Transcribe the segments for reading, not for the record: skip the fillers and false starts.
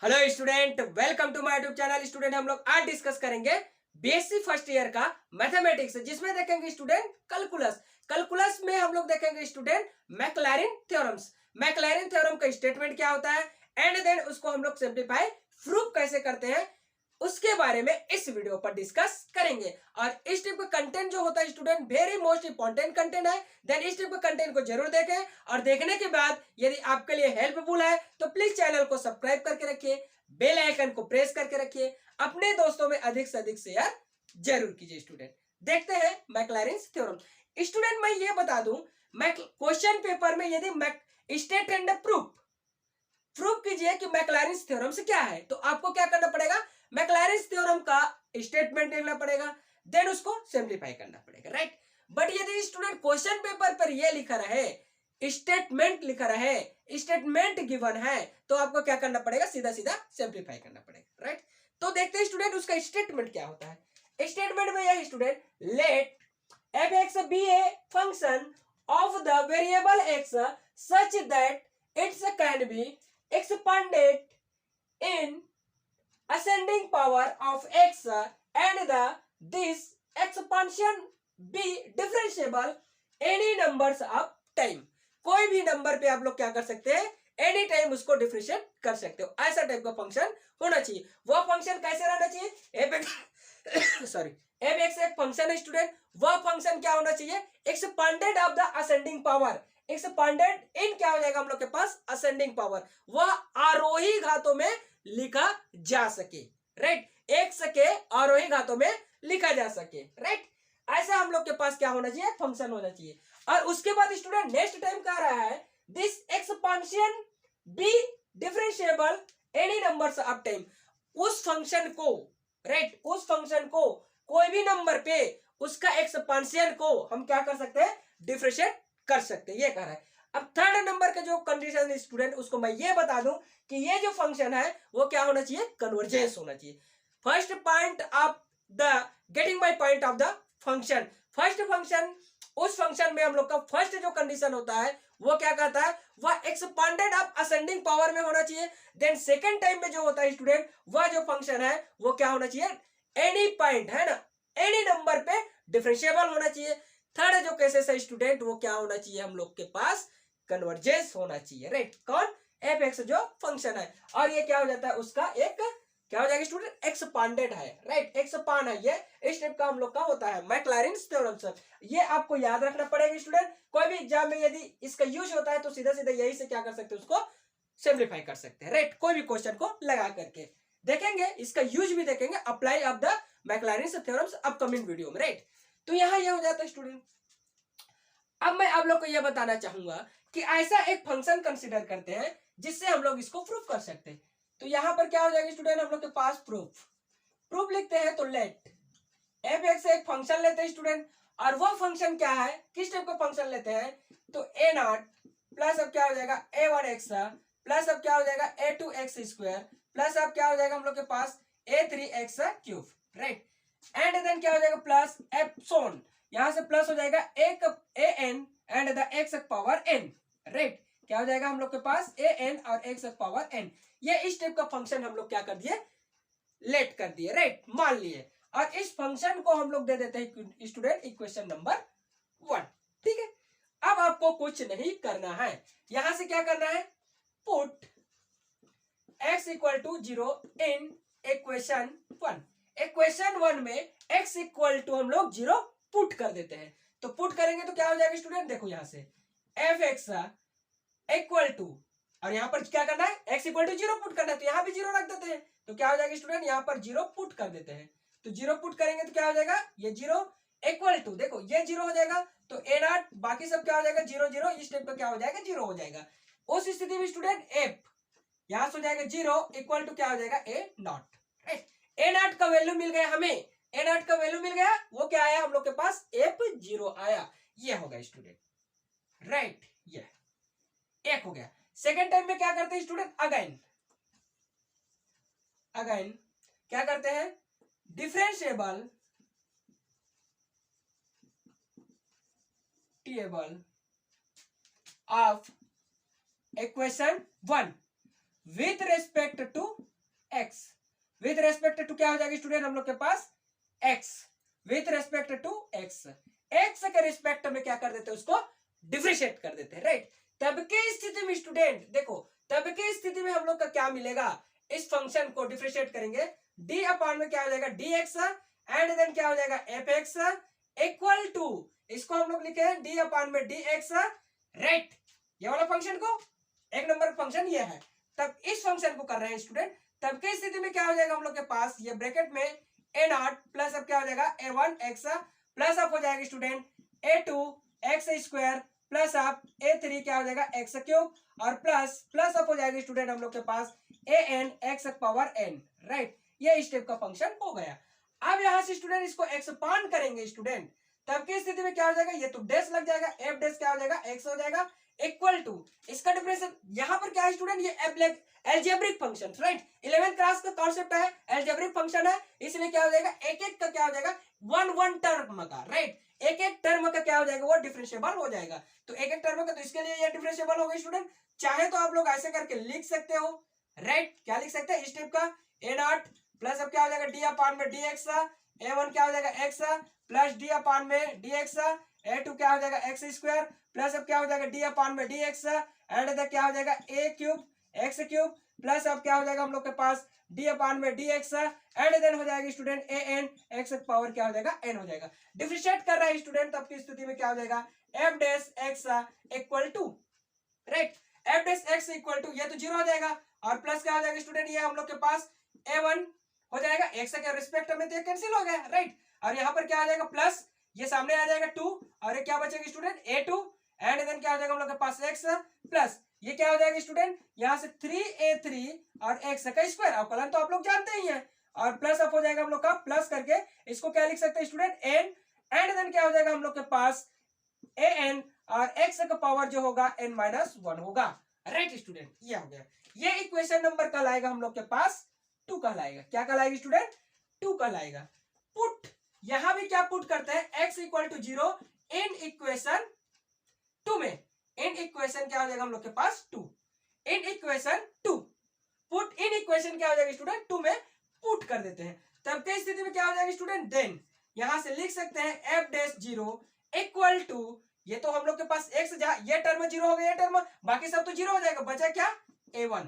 Hello student, welcome to my YouTube channel. Student हम लोग आज डिस्कस करेंगे बीएससी फर्स्ट ईयर का मैथमेटिक्स, जिसमें देखेंगे स्टूडेंट कैलकुलस। कैलकुलस में हम लोग देखेंगे student Maclaurin theorems. Maclaurin theorem का स्टेटमेंट क्या होता है एंड देन उसको हम लोग सिंप्लीफाई प्रूफ कैसे करते हैं, उसके बारे में इस वीडियो पर डिस्कस करेंगे। और इस टाइप का कंटेंट जो होता है student very most important content है। देन इस टाइप का कंटेंट को जरूर देखें और देखने के बाद यदि आपके लिए हेल्पफुल है तो प्लीज चैनल को सब्सक्राइब करके रखिए, बेल आइकन को प्रेस करके रखिए, अपने दोस्तों में अधिक से अधिक शेयर जरूर कीजिए। स्टूडेंट देखते हैं मैक्लैरिन्स थ्योरम। स्टूडेंट मैं ये बता दूं, मैं क्वेश्चन पेपर में यदि स्टेट एंड प्रूफ प्रूफ कीजिए कि मैक्लैरिन्स थ्योरम से क्या है, तो आपको क्या करना पड़ेगा, मैक्लैरिन्स थ्योरम का स्टेटमेंट लिखना पड़ेगा, देन उसको सिंप्लीफाई करना पड़ेगा, राइट। बट यदि स्टूडेंट क्वेश्चन पेपर पर ये लिखा रहे, स्टेटमेंट लिखा रहे, स्टेटमेंट गिवन है, तो आपको क्या करना पड़ेगा, सीधा सीधा सिंप्लीफाई करना पड़ेगा, राइट। तो देखते हैं स्टूडेंट उसका स्टेटमेंट क्या होता है। स्टेटमेंट में यह student, let f x be a function of the variable x such that it's can be expanded in ascending power of x and this expansion be differentiable any numbers of time। कोई भी number पे आप लोग क्या कर सकते हैं, any time उसको डिफरेंशिएट कर सकते हो। ऐसा टाइप का फंक्शन होना चाहिए। वो फंक्शन कैसे रहना चाहिए, F X sorry F X एक फंक्शन है स्टूडेंट, वह फंक्शन क्या होना चाहिए, expanded of the ascending power. Expanded in क्या हो जाएगा हम लोग के पास, असेंडिंग पावर, वह आरोही घातों में लिखा जा सके, राइट। एक सके आरोही घातों में लिखा जा सके, राइट। ऐसा हम लोग के पास क्या होना चाहिए, फंक्शन होना चाहिए। और उसके बाद स्टूडेंट नेक्स्ट टाइम कह रहा है, this expansion be differentiable any numbers of time. उस फंक्शन को, राइट, उस फंक्शन को कोई भी नंबर पे उसका एक्सपांशन को हम क्या कर सकते हैं, डिफरेंशिएट कर सकते हैं, ये कह रहा है। अब थर्ड नंबर का जो कंडीशन है स्टूडेंट, उसको मैं ये बता दूं कि ये जो फंक्शन है वो क्या होना चाहिए, कन्वर्जेंस होना चाहिए। First point of the getting my point of the function, first function, उस फंक्शन में हम लोग का फर्स्ट जो कंडीशन होता है वो क्या कहता है, वह एक्सपांडेड ऑफ असेंडिंग पावर में होना चाहिए। देन सेकंड टाइम में जो होता है स्टूडेंट, वह जो फंक्शन है वो क्या होना चाहिए, एनी पॉइंट है ना, एनी नंबर पे डिफरेंशिएबल होना चाहिए। थर्ड जो केसेस है स्टूडेंट, वो क्या होना चाहिए, हम लोग के पास कन्वर्जेंस होना चाहिए, राइट। कौन, एफ एक्स जो फंक्शन है, और ये क्या हो जाता है, उसका एक क्या हो जाएगा स्टूडेंट, एक्सपांडेड है, राइट, एक्सपांड है। ये इस टाइप का हम लोग का होता है मैक्लैरिन्स थ्योरम से। ये आपको याद रखना पड़ेगा स्टूडेंट। कोई भी एग्जाम में यदि इसका यूज होता है तो सीधा सीधा यही से क्या कर सकते हैं, उसको सिंप्लीफाई कर सकते हैं, राइट। कोई भी क्वेश्चन को लगा करके देखेंगे, इसका यूज भी देखेंगे, apply of the Maclaurin's theorems upcoming video में, राइट। तो यहां यह हो जाता है स्टूडेंट। अब मैं आप लोग को यह बताना चाहूंगा कि ऐसा एक फंक्शन कंसीडर करते हैं जिससे हम लोग इसको प्रूफ कर सकते हैं। तो यहां पर क्या हो जाएगा स्टूडेंट, हम लोग के पास प्रूफ, प्रूफ लिखते हैं तो लेट एफ एक्स एक फंक्शन लेते हैं स्टूडेंट, और वो फंक्शन क्या है, किस टाइप का फंक्शन लेते हैं, तो ए नॉट प्लस अब क्या हो जाएगा ए वन एक्स प्लस अब क्या हो जाएगा A two X square plus अब क्या हो जाएगा हम लोग के पास A three X cube, right. And then क्या हो जाएगा प्लस एप्सोन, यहां से प्लस हो जाएगा एक A N and the X power N, right. क्या हो जाएगा हम लोग के पास ए एन और एक्स पावर एन। ये इस टाइप का फंक्शन हम लोग क्या कर दिए, लेट कर दिए, राइट, मान लिए। और इस फंक्शन को हम लोग दे देते हैं स्टूडेंट इक्वेशन नंबर 1, ठीक है। अब आपको कुछ नहीं करना है, यहां से क्या करना है, put x equal to 0 in equation 1। Equation 1 में x इक्वल टू हम लोग 0 पुट कर देते हैं। तो पुट करेंगे तो क्या हो जाएगा स्टूडेंट, देखो यहां से एफ एक्स इक्वल टू, और यहां पर क्या करना है, x इक्वल टू 0 पुट करना है, तो यहां भी 0 रख देते हैं। तो क्या हो जाएगा स्टूडेंट, यहां पर 0 पुट कर देते हैं। तो 0 पुट करेंगे तो क्या हो जाएगा, ये 0 इक्वल टू, देखो ये 0 हो जाएगा, तो ए नॉट बाकी सब क्या हो जाएगा 0 0, इस टाइप का क्या हो जाएगा 0 हो जाएगा। उस स्थिति में स्टूडेंट एफ यहां से हो जाएगा 0 इक्वल टू क्या हो जाएगा ए नॉट, राइट। ए नॉट का वैल्यू मिल गया हमें, ए नॉट का वैल्यू मिल गया, वो क्या आया हम लोग के पास, एफ 0 आया, ये होगा स्टूडेंट, राइट। ये एक हो गया। सेकेंड टाइम में क्या करते हैं स्टूडेंट, अगेन अगेन क्या करते हैं, differentiable table of equation 1 with respect to with respect to क्या हो जाएगा स्टूडेंट हम लोग के पास x, with respect to x, x के रिस्पेक्ट में क्या कर देते हैं उसको डिफरेंशिएट कर देते हैं, राइट। तब की स्थिति में स्टूडेंट देखो, तब की स्थिति में हम लोग का क्या मिलेगा, इस फंक्शन को डिफरेंशिएट करेंगे d अपॉन में क्या हो जाएगा dx एंड देन क्या हो जाएगा fx इक्वल टू, इसको हम लोग लिखे हैं d अपॉन में dx, राइट। ये वाला फंक्शन को एक नंबर फंक्शन ये है, तब इस फंक्शन को कर रहे हैं स्टूडेंट। तब की स्थिति में क्या हो जाएगा हम लोग के पास, ये ब्रैकेट में ए नॉट प्लस अब क्या हो जाएगा a1x प्लस अब हो जाएगा स्टूडेंट a2x स्क्वायर प्लस अब a3 क्या हो जाएगा x क्यूब और प्लस अब हो जाएगा स्टूडेंट हम लोग के पास an x power n, right. ये इस टाइप का फंक्शन हो गया। अब यहां से स्टूडेंट इसको एक्सपांड करेंगे स्टूडेंट, तब की स्थिति में क्या हो जाएगा, ये तो डैश लग जाएगा, एफ डैश क्या हो जाएगा x हो जाएगा इक्वल टू, इसका डिफरेंशियल यहाँ पर क्या है स्टूडेंट, ये algebraic function, right. 11th class का कॉन्सेप्ट है, एल्जेब्रिक फंक्शन है, इसलिए क्या हो जाएगा एक एक का क्या हो जाएगा वन टर्म का, राइट। एक एक टर्म का क्या हो जाएगा वो डिफरेंशिएबल हो जाएगा, तो एक एक टर्म का, तो इसके लिए ये डिफरेंशिएबल होगा स्टूडेंट। चाहे तो आप लोग ऐसे करके लिख सकते हो, राइट। क्या लिख सकते हैं इस टाइप का ए नॉट प्लस अब क्या हो जाएगा डी अपॉन में डी एक्स, a1 क्या हो जाएगा x प्लस डी अपॉन में dx, a2 क्या हो जाएगा x स्क्वायर प्लस अब क्या हो जाएगा d अपॉन में dx एंड इधर क्या हो जाएगा a cube x cube plus अब क्या हो जाएगा हम लोग के पास d अपॉन में dx एंड देन हो जाएगा स्टूडेंट an x पावर क्या हो जाएगा n हो जाएगा। डिफरेंशिएट कर रहा है स्टूडेंट, तब की स्थिति में क्या हो जाएगा f dash x equal to, right, f dash x equal to, ये तो 0 हो जाएगा और प्लस क्या हो जाएगा स्टूडेंट, ये हम लोग के पास a1 हो जाएगा, x के रिस्पेक्ट में तो ये कैंसिल हो गया, राइट। और यहाँ पर क्या आ जाएगा प्लस, ये सामने आ जाएगा 2 और ये क्या बचेगा स्टूडेंट a2 एंड देन क्या हो जाएगा हम लोग के पास x प्लस ये क्या हो जाएगा स्टूडेंट, यहाँ से 3a3 और x का स्क्वायर, अवकलन तो आप लोग जानते ही हैं, और प्लस अप हो जाएगा हम लोग का, प्लस करके इसको क्या लिख सकते हैं स्टूडेंट n एंड देन क्या हो जाएगा हम लोग के पास an और x का पावर जो होगा n-1 होगा, राइट स्टूडेंट। ये हो गया, ये इक्वेशन नंबर कहलाएगा हम लोग के पास 2 कहलाएगा। क्या कहलाएगा स्टूडेंट, 2 कहलाएगा। पुट, यहां भी क्या पुट करते हैं x equal to 0 in equation 2 में, इन इक्वेशन क्या हो जाएगा हम लोग के पास 2, इन इक्वेशन 2 पुट, इन इक्वेशन क्या हो जाएगा स्टूडेंट 2 में पुट कर देते हैं, तब की स्थिति में क्या हो जाएगा स्टूडेंट, देन यहां से लिख सकते हैं f डैश 0 इक्वल टू, ये तो हम लोग के पास x ये टर्म 0 हो गया, ये टर्म बाकी सब तो 0 हो जाएगा, बचा क्या a1,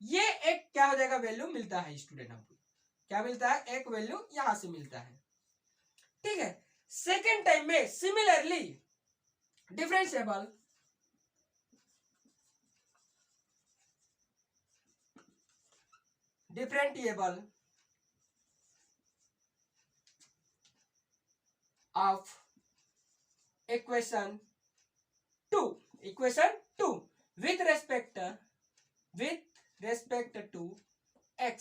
ये एक क्या हो जाएगा वैल्यू मिलता है स्टूडेंट, हमको क्या मिलता है, एक वैल्यू यहां से मिलता है, ठीक है। सेकेंड टाइम में similarly differentiable of equation 2 with respect to x,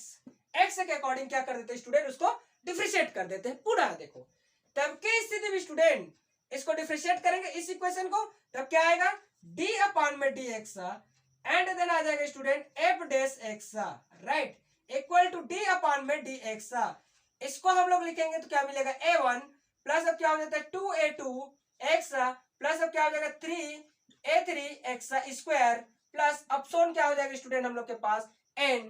x के अकॉर्डिंग क्या कर देते हैं स्टूडेंट, उसको डिफरेंशिएट कर देते हैं पूरा। देखो तब की स्थिति में स्टूडेंट इसको डिफरेंशिएट करेंगे इस इक्वेशन को, तब क्या आएगा d अपॉन में dx एंड देन आ जाएगा student f dash x, right, equal to d upon में dx। इसको हम लोग लिखेंगे तो क्या मिलेगा a1 प्लस अब क्या हो जाता है 2a2x प्लस अब क्या हो जाएगा 3a3x स्क्वायर प्लस अपसोन क्या हो जाएगा स्टूडेंट हम लोग के पास n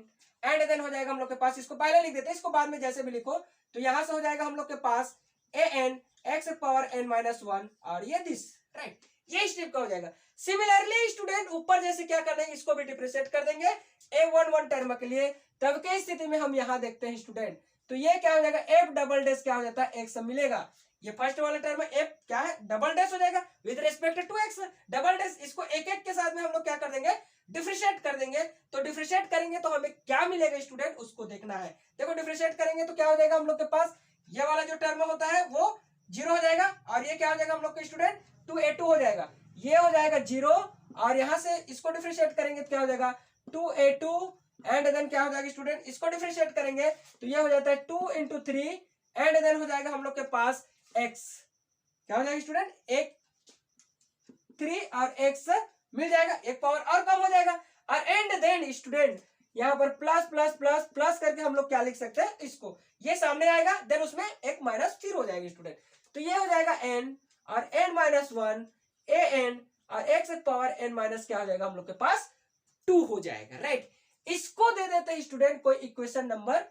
एंड देन हो जाएगा हम लोग के पास, इसको पहले लिख देते हैं, इसको बाद में जैसे भी लिखो, तो यहां से हो जाएगा हम लोग के पास an x पावर n-1 और ये दिस, राइट, ये स्टेप का हो जाएगा। सिमिलरली स्टूडेंट ऊपर जैसे क्या कर देंगे, इसको भी डिफरेंशिएट कर देंगे a1 टर्म के लिए, तब के स्थिति में हम यहां देखते हैं स्टूडेंट, तो ये क्या हो जाएगा f डबल डैश क्या हो जाता है x मिलेगा, ये फर्स्ट वाला टर्म f क्या है डबल डैश हो जाएगा with respect to x, double dash, इसको एक एक के साथ में हम लोग क्या कर देंगे डिफरेंशिएट कर देंगे, तो डिफरेंशिएट करेंगे तो हमें क्या मिलेगा स्टूडेंट उसको देखना है। देखो डिफरेंशिएट करेंगे तो क्या हो जाएगा हम लोग के पास, ये वाला जो टर्म होता है वो 0 हो जाएगा और ये क्या हो जाएगा हम लोग के स्टूडेंट 2a2 हो जाएगा, ये हो जाएगा 0 और यहां से इसको डिफरेंशिएट करेंगे तो क्या हो जाएगा 2a2 एंड देन क्या हो जाएगा स्टूडेंट, इसको डिफरेंशिएट करेंगे तो ये हो जाता है 2 into 3 एंड देन हो जाएगा हम लोग के पास x, क्या हो जाएगा स्टूडेंट एक 3 और x मिल जाएगा, एक पावर और कम हो जाएगा, और एंड देन स्टूडेंट यहाँ पर प्लस प्लस प्लस प्लस करके हम लोग क्या लिख सकते हैं, इसको ये सामने आएगा देन उसमें एक माइनस फिर हो जाएगी स्टूडेंट, तो ये हो जाएगा n और n-1 an और x पावर n माइनस क्या हो जाएगा हम लोग के पास 2 हो जाएगा, राइट। इसको दे देते हैं स्टूडेंट कोई इक्वेशन नंबर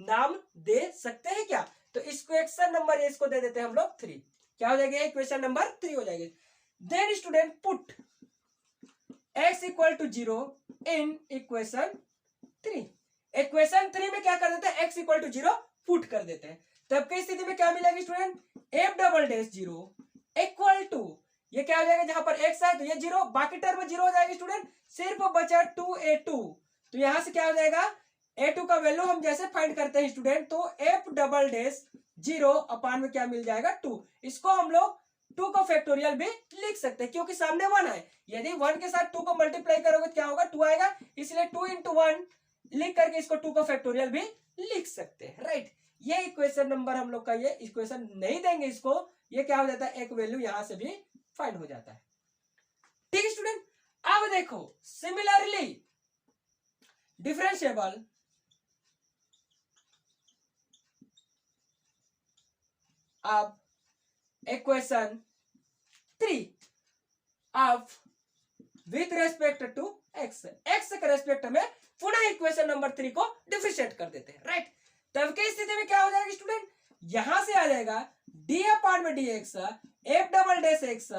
नाम दे सकते हैं क्या? तो इक्वेशन नंबर इसको दे देते हैं हम लोग 3। क्या हो जाएगी? इक्वेशन नंबर 3 हो जाएगी। Then student put x equal to 0 in equation 3। Equation 3 में क्या कर देते हैं? x इक्वल टू 0 पुट कर देते हैं। तब की स्थिति में क्या मिलेगी student? f double dash 0 equal to, ये क्या हो जाएगा? जहां पर x है तो ये 0, बाकी टर्म 0 हो जाएगी स्टूडेंट, सिर्फ बचा 2a2। तो यहां से क्या हो जाएगा? a2 का वैल्यू हम जैसे फाइंड करते हैं स्टूडेंट, तो f डबल डैश 0 अपान में क्या मिल जाएगा? 2। इसको हम लोग 2 का फैक्टोरियल भी लिख सकते हैं क्योंकि सामने 1 है। यदि 1 के साथ 2 को मल्टीप्लाई करोगे तो क्या होगा? 2 आएगा, इसलिए 2 इंटू 1 लिख करके इसको 2 का फैक्टोरियल भी लिख सकते हैं, राइट। ये इक्वेशन नंबर हम लोग का, ये इक्वेशन नहीं देंगे इसको, ये क्या हो जाता है? एक वैल्यू यहां से भी फाइंड हो जाता है। ठीक है स्टूडेंट, अब देखो सिमिलरली डिफरेंशिएबल अब equation 3 of with respect to x, x के रेस्पेक्ट में पुनः इक्वेशन नंबर 3 को डिफरेंशिएट कर देते हैं, राइट। तब की स्थिति में क्या हो जाएगा स्टूडेंट? यहां से आ जाएगा डी अपान में D x f double dash x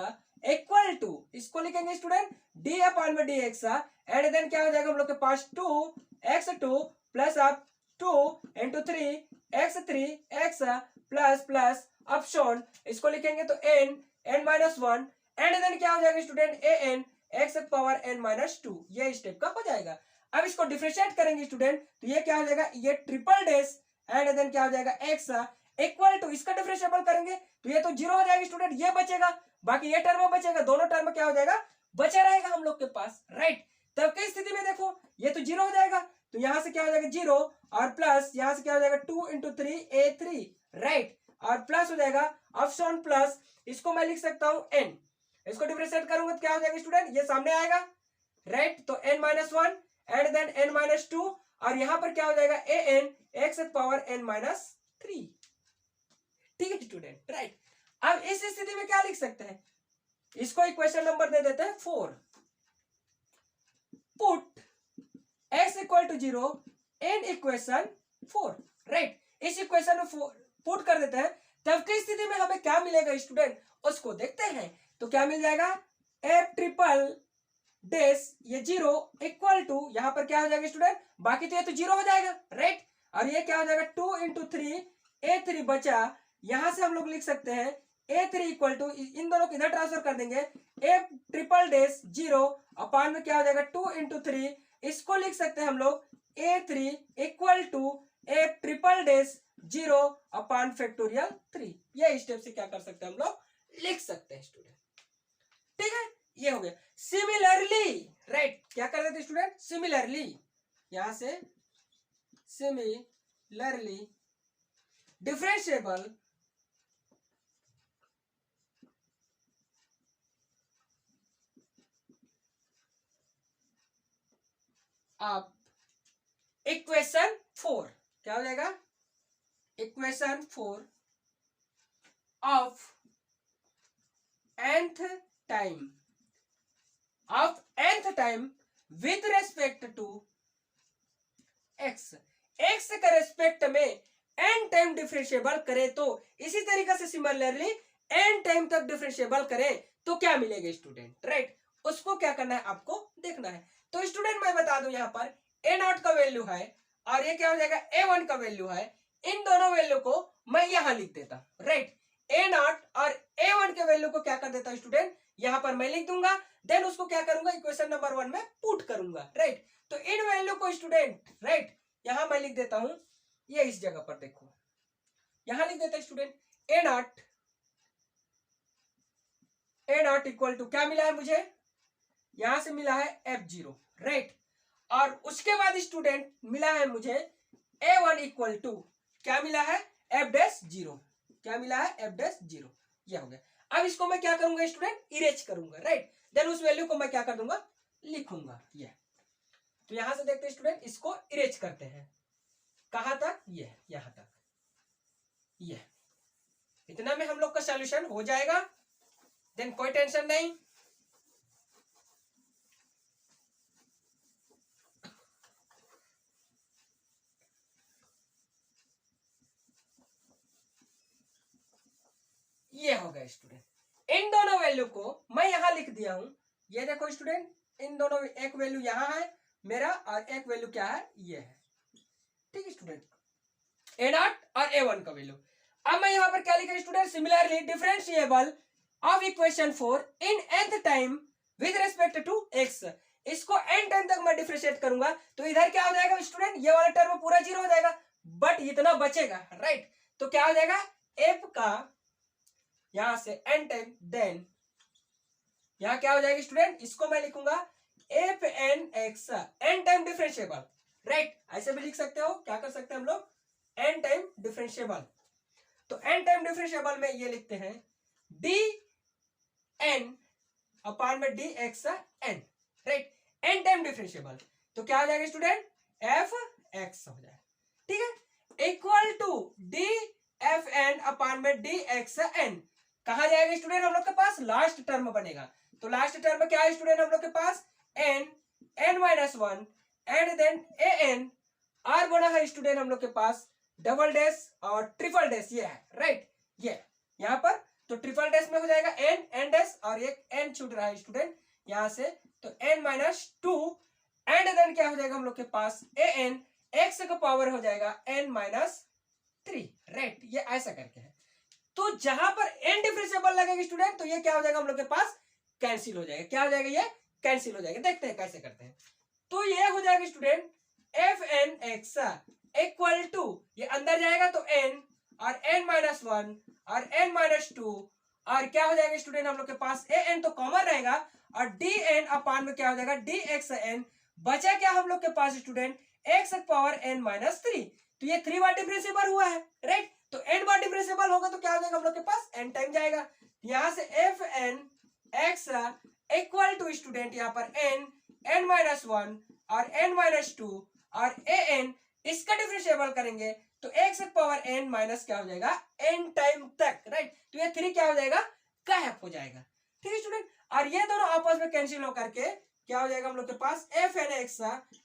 equal to, इसको लिखेंगे स्टूडेंट डी अपान में डी एक्स, एंड देन क्या हो जाएगा हम लोग के पास 2x2 प्लस आप 2 into 3x plus plus option, इसको लिखेंगे तो n माइनस 1, एंड देन क्या हो जाएगा student? an x power n minus 2, ये स्टेप का हो जाएगा। अब इसको डिफरेंशिएट करेंगे स्टूडेंट, तो ये क्या हो जाएगा? ये ट्रिपल डैश, एंड देन क्या हो जाएगा? x इक्वल टू, इसका डिफरेंशिएबल करेंगे तो ये तो 0 हो जाएगा स्टूडेंट, ये बचेगा, बाकी ये टर्म बचेगा, दोनों टर्म क्या हो जाएगा? बचा रहेगा हम लोग के पास, राइट। तब की स्थिति में देखो ये तो 0 हो जाएगा, तो यहां से क्या हो जाएगा? 0 और प्लस यहां से क्या हो जाएगा? 2 इंटू 3a3, राइट, और प्लस हो जाएगा ऑप्शन प्लस, इसको मैं लिख सकता हूं n, इसको डिफरेंशिएट करूंगा तो क्या हो जाएगा स्टूडेंट? ये सामने आएगा, राइट, तो n minus 1 and then n minus 2, और यहां पर क्या हो जाएगा? an x power n minus 3। ठीक है स्टूडेंट, राइट। अब इस स्थिति में क्या लिख सकते हैं? इसको इक्वेशन नंबर दे देते हैं 4। Put x equal to 0 in equation 4, right. इस इक्वेशन में पुट कर देते हैं, तब की स्थिति में हमें क्या मिलेगा स्टूडेंट? उसको देखते हैं। तो क्या मिल जाएगा? एफ ट्रिपल डैश ये 0 इक्वल टू, यहां पर क्या हो जाएगा स्टूडेंट? बाकी तो ये तो 0 हो जाएगा, राइट, और ये क्या हो जाएगा? 2 इंटू 3a3 बचा, यहां से हम लोग लिख सकते हैं a3 इक्वल टू, इन दोनों को इधर ट्रांसफर कर देंगे, एफ ट्रिपल डैश 0 अपान में क्या हो जाएगा? 2 इंटू 3, इसको लिख सकते हैं हम लोग a3 equal to f triple dash 0 upon factorial 3। ये स्टेप से क्या कर सकते हैं हम लोग? लिख सकते हैं स्टूडेंट, ठीक है, ये हो गया। सिमिलरली, राइट, क्या कर देते स्टूडेंट? सिमिलरली, यहां से सिमिलरली डिफरेंशिएबल अब इक्वेशन 4, क्या हो जाएगा? Equation 4 of nth time with respect to x, x के रेस्पेक्ट में n टाइम डिफरेंशिएबल करें तो इसी तरीके से सिमिलरली n टाइम तक डिफरेंशिएबल करें तो क्या मिलेगा स्टूडेंट, राइट। उसको क्या करना है? आपको देखना है। तो स्टूडेंट मैं बता दूं, यहां पर a0 का वैल्यू है और ये क्या हो जाएगा? a1 का वैल्यू है। इन दोनों वैल्यू को मैं यहां लिख देता, राइट। a0 और a1 के वैल्यू को क्या कर देता स्टूडेंट? यहां पर मैं लिख दूंगा, देन उसको क्या करूंगा? इक्वेशन नंबर 1 में पुट करूंगा, राइट। तो इन वैल्यू को स्टूडेंट, राइट, यहां मैं लिख देता हूं, ये इस जगह पर देखो, यहां लिख देता स्टूडेंट a0 इक्वल टू, क्या मिला है मुझे? यहां से मिला है f0, राइट, और उसके बाद स्टूडेंट मिला है मुझे a1 इक्वल टू, क्या मिला है? f डैश 0, क्या मिला है? f डैश 0, ये हो गया। अब इसको मैं क्या करूंगा स्टूडेंट? इरेज करूंगा, राइट, देन उस वैल्यू को मैं क्या कर दूंगा? लिखूंगा, ये। तो यहां से देखते हैं स्टूडेंट, इसको इरेज करते हैं, कहां तक? ये यहां तक, ये इतना में हम लोग का सॉल्यूशन हो जाएगा, देन कोई टेंशन नहीं। ये हो गया स्टूडेंट। इन दोनों वैल्यू को मैं यहां लिख दिया हूं, ये देखो स्टूडेंट, इन दोनों एक वैल्यू यहां है मेरा और एक वैल्यू क्या है, ये है। ठीक है स्टूडेंट, A0 और A1 का वैल्यू। अब मैं यहां पर क्या लिखा student, similarly differentiable of equation 4 in nth time with respect to x। इसको n टाइम तक मैं डिफरेंशिएट करूंगा तो इधर क्या हो जाएगा स्टूडेंट, ये वाला टर्म पूरा जीरो हो जाएगा, बट इतना बचेगा, राइट। तो क्या हो जाएगा, f का यहां से n टाइम, देन यहां क्या हो जाएगा स्टूडेंट, इसको मैं लिखूंगा f N x, n time differentiable, right. ऐसे भी लिख सकते हो, क्या कर सकते हैं हम लोग, n टाइम डिफरेंशिएबल। तो n टाइम डिफरेंशिएबल में ये लिखते हैं डी एन अपान में D x n, right. n time differentiable तो क्या हो जाएगा स्टूडेंट, एफ एक्स हो जाएगा, ठीक है, equal to D F N upon में डी एक्स एन। कहा जाएगा स्टूडेंट, हम लोग के पास लास्ट टर्म बनेगा। तो लास्ट टर्म क्या है स्टूडेंट, हम लोग के पास n n minus one and then A n, आर बना है स्टूडेंट हम लोग के पास डबल डैश और ट्रिपल डैश, ये है, राइट। ये यहाँ पर तो ट्रिपल डैश में हो जाएगा n n डैश और एक n छूट रहा है स्टूडेंट यहां से, तो n minus two and then क्या हो जाएगा हम लोग के पास ए एन, एक्स का पावर हो जाएगा n माइनस थ्री, राइट। ये ऐसा करके है। तो जहां पर n डिफरेंशिएबल लगेगा स्टूडेंट तो ये क्या हो जाएगा हम लोग के पास, कैंसिल हो जाएगा। क्या हो जाएगा, ये कैंसिल हो जाएगा। देखते हैं कैसे करते हैं। तो ये हो जाएगा student f N x equal to, ये अंदर जाएगा तो n और n माइनस वन और n माइनस टू, और क्या हो जाएगा स्टूडेंट हम लोग के पास ए एन तो कॉमन रहेगा और डी एन अपान में क्या हो जाएगा डी एक्स एन, बचा क्या हम लोग के पास student X power n minus three. तो ये 3 बार डिफरेंशिएबल हुआ है, राइट। तो n बार डिफरेंशिएबल होगा तो क्या हो जाएगा हम लोग के पास, n टाइम जाएगा। यहां से f N x equal to student यहाँ पर n माइनस वन और n माइनस टू और ए एन, इसका डिफरेंशिएबल करेंगे तो x पावर n माइनस क्या हो जाएगा n टाइम तक, राइट। तो ये 3 क्या हो जाएगा, गायब हो जाएगा, ठीक है स्टूडेंट। और ये दोनों आपस में कैंसिल होकर के क्या हो जाएगा हम लोग के पास F N x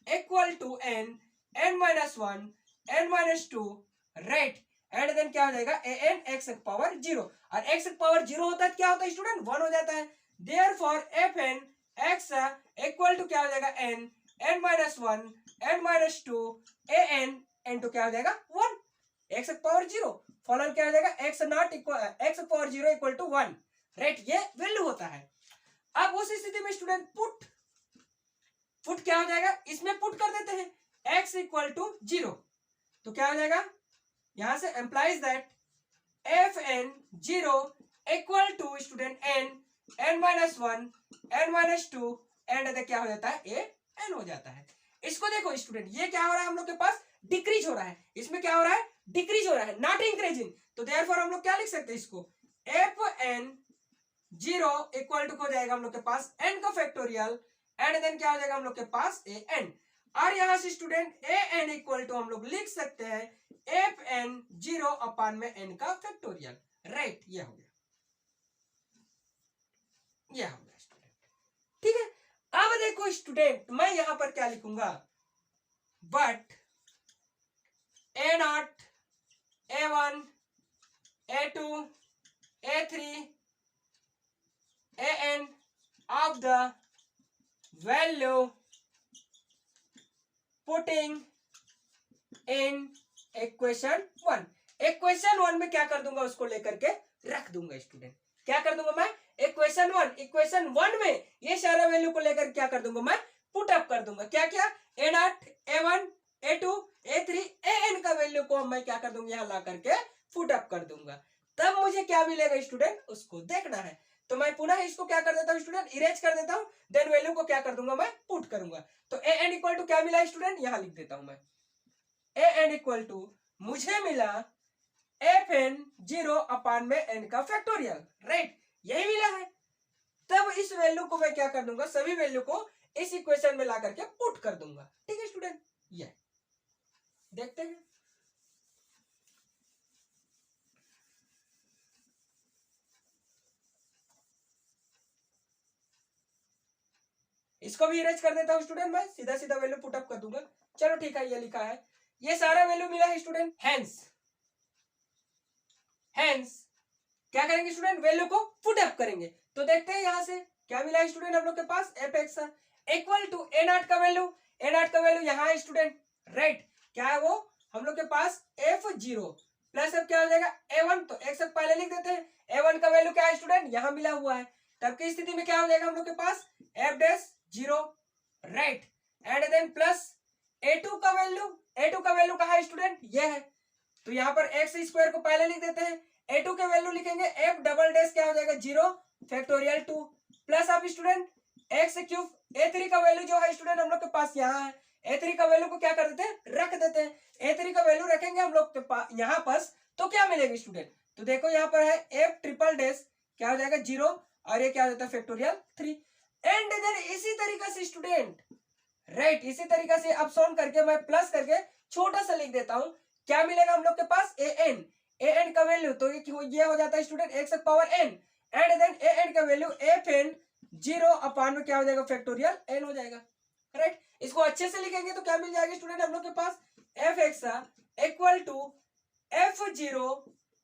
equal to n minus one n minus two, right. And then क्या हो जाएगा A N X power zero, और एक्स पावर जीरो होता है क्या होता है स्टूडेंट, वन हो जाता है। Therefore F N x equal to क्या हो जाएगा n minus one n minus two A N into क्या हो जाएगा one, X power zero, follower क्या हो जाएगा X not equal X power zero equal to one, right. ये वैल्यू होता है। अब उस स्थिति में स्टूडेंट पुट क्या हो जाएगा, इसमें पुट कर देते हैं x इक्वल टू जीरो, तो क्या हो जाएगा यहां से implies that f N zero equal to student n minus one n minus two and क्या हो जाता है ए n हो जाता है। इसको देखो स्टूडेंट, ये क्या हो रहा है हम लोग के पास, डिक्रीज हो रहा है, इसमें क्या हो रहा है, डिक्रीज हो रहा है, नॉट इंक्रीजिंग। तो देयरफॉर हम लोग क्या लिख सकते हैं इसको, f N zero equal to हो जाएगा हम लोग के पास n का फैक्टोरियल एंड देन क्या हो जाएगा हम लोग के पास ए एन, और यहां से student a n equal to हम लोग लिख सकते हैं एफ एन जीरो अपान में n का फैक्टोरियल, राइट। ये हो गया, ये हो गया स्टूडेंट, ठीक है। अब देखो स्टूडेंट, मैं यहां पर क्या लिखूंगा, but a not A one A two A three A n of the value putting in equation one. इक्वेशन वन में क्या कर दूंगा, उसको लेकर के रख दूंगा स्टूडेंट। क्या कर दूंगा मैं, इक्वेशन वन में ये सारा वैल्यू को लेकर क्या कर दूंगा मैं, पुट अप कर दूंगा। क्या क्या, A not A one A two A three A N का वैल्यू को मैं क्या कर दूंगा, यहाँ ला करके पुट अप कर दूंगा। तब मुझे क्या मिलेगा स्टूडेंट, उसको देखना है। तो मैं पुनः इसको क्या कर देता हूँ स्टूडेंट, इरेज कर देता हूँ, देन वैल्यू को क्या कर दूंगा मैं, पुट करूंगा। तो ए एन इक्वल टू क्या मिला स्टूडेंट, यहाँ लिख देता हूं मैं, ए एन इक्वल टू मुझे मिला एफ एन जीरो अपान में एन का फैक्टोरियल, राइट, यही मिला है। तब इस वैल्यू को मैं क्या कर दूंगा, सभी वैल्यू को इस इक्वेशन में ला करके पुट कर दूंगा, ठीक है स्टूडेंट। ये देखते हैं, इसको भी इरेज कर देता हूं स्टूडेंट, मैं सीधा सीधा वैल्यू पुट अप कर दूंगा। चलो ठीक है, ये लिखा है, ये सारा वैल्यू मिला है स्टूडेंट। हेंस क्या करेंगे स्टूडेंट, वैल्यू को पुट अप करेंगे। तो देखते हैं यहाँ से क्या मिला है स्टूडेंट हम लोग के पास, F X equal to A not का वैल्यू, ए नॉट का वैल्यू यहाँ है स्टूडेंट, राइट, क्या है वो हम लोग के पास एफ जीरो प्लस अब क्या हो जाएगा ए वन, तो एक से पहले लिख देते हैं, ए वन का वैल्यू क्या है स्टूडेंट यहाँ मिला हुआ है, तब की स्थिति में क्या हो जाएगा हम लोग के पास F dash zero, right, and then plus A two का वैल्यू, ए टू का वैल्यू कहाँ है स्टूडेंट ये है, तो यहाँ पर एक्स स्क्वायर को पहले लिख देते हैं, ए टू के वैल्यू लिखेंगे एफ डबल डैश क्या हो जाएगा जीरो फैक्टोरियल टू प्लस अब स्टूडेंट एक्स क्यूब, ए थ्री का वैल्यू जो है स्टूडेंट हम लोग के पास यहाँ है, ए थ्री का वैल्यू को क्या कर देते हैं रख देते हैं, ए थ्री का वैल्यू रखेंगे हम लोग के पास यहाँ पर, तो क्या मिलेगा स्टूडेंट, तो देखो यहाँ पर है एफ ट्रिपल डैश क्या हो जाएगा जीरो और ये क्या हो जाता है फैक्टोरियल थ्री, एंड देन इसी तरीके से स्टूडेंट, राइट, इसी तरीके से अब सॉल्व करके मैं प्लस करके छोटा सा लिख देता हूं, क्या मिलेगा हम लोग के पास ए एन का वैल्यू, तो ये हो जाता है student X power N, and then A N का value F N zero upon में क्या हो जाएगा फैक्टोरियल एन हो जाएगा, राइट, इसको अच्छे से लिखेंगे तो क्या मिल जाएगा स्टूडेंट हम लोग के पास F X equal to F zero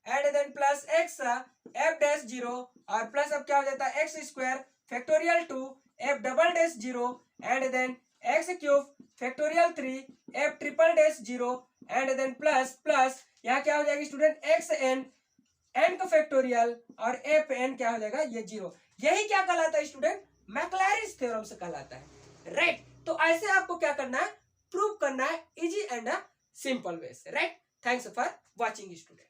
and then plus X F dash zero और प्लस अब क्या हो जाता है X square factorial two F double dash zero and then X cube factorial three F triple dash zero and then plus plus यहाँ क्या हो जाएगा स्टूडेंट एक्स एन एन का फैक्टोरियल और एफ एन क्या हो जाएगा ये जीरो, यही क्या कहलाता है स्टूडेंट मैक्लैरिन्स थ्योरम से कहलाता है, राइट, तो ऐसे आपको क्या करना है प्रूव करना है इजी एंड सिंपल वे से, right, thanks for watching student.